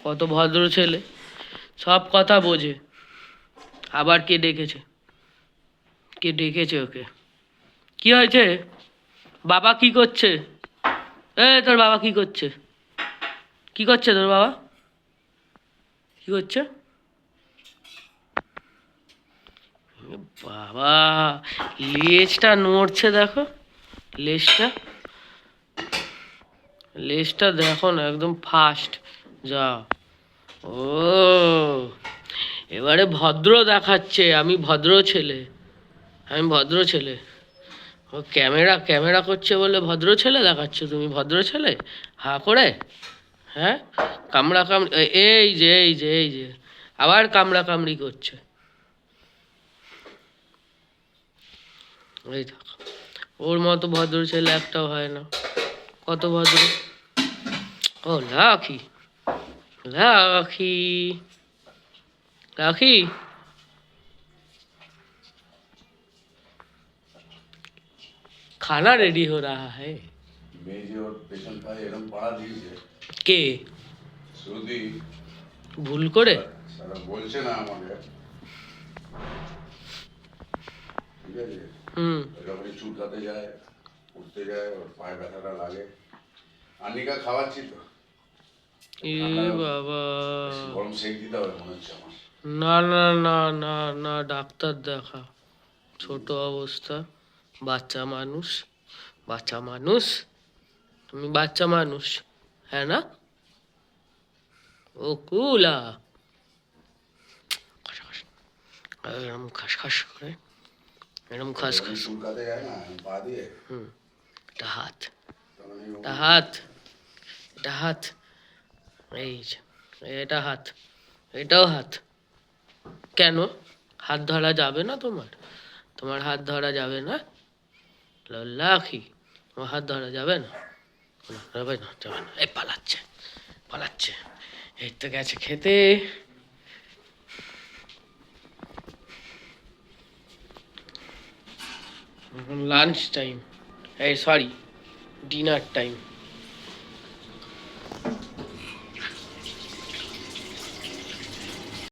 কত ভদ্র ছেলে, সব কথা বোঝে। আবার কে ডেকেছে? কে ডেকেছে ওকে? কি হয়েছে? বাবা কি করছে? তোর বাবা কি করছে? কি করছে তোর বাবা? কি করছে? বাবা, লেজটা নড়ছে দেখো, লেজটা লেজটা দেখো না, একদম ফাস্ট। যা, ও এবারে ভদ্র দেখাচ্ছে, আমি ভদ্র ছেলে, আমি ভদ্র ছেলে। ও ক্যামেরা ক্যামেরা করছে বলে ভদ্র ছেলে দেখাচ্ছ তুমি? ভদ্র ছেলে হা করে? হ্যাঁ, কামড়া কামড়ি, এই যে আবার কামড়া কামড়ি করছে। এই দেখো, ওর মতো ভদ্র ছেলে একটাও হয় না। কত ভদ্র! ও লাকি, লাকি, লাকি। खाना रेडी हो रहा है। मेजे और पेशेंट का एरम पड़ा दीजिए কে? श्रुति ভুল করে? सारा बोलছে না আমাকে, ঠিক আছে? যখনই চুলকাতে যায়, উঠতে যায়, ওর পায়ে ব্যথাটা লাগে। আনিকা খাওয়াচ্ছি তো। এ বাবা, গরম সেক দিতে হবে মনে হচ্ছে আমার। না না না না না, ডাক্তার দেখা। ছোট অবস্থা, বাচ্চা মানুষ, বাচ্চা মানুষ, তুমি বাচ্চা মানুষ, হ্যাঁ না? ও কুলা, এরম খাসখাস করে, এরম খাসখাস। চুলকাতে যায় না পা দিয়ে। এটা হাত, এটা হাত, এটা হাত, এই যে, এটা হাত, এটাও হাত। কেন হাত ধরা যাবে না তোমার? তোমার হাত ধরা যাবে না? লাখি, তোমার হাত ধরা যাবে না? যাবে না, যাবে না। এই পালাচ্ছে, পালাচ্ছে, এই তো গেছে খেতে। লাঞ্চ টাইম, এই সরি, ডিনার টাইম।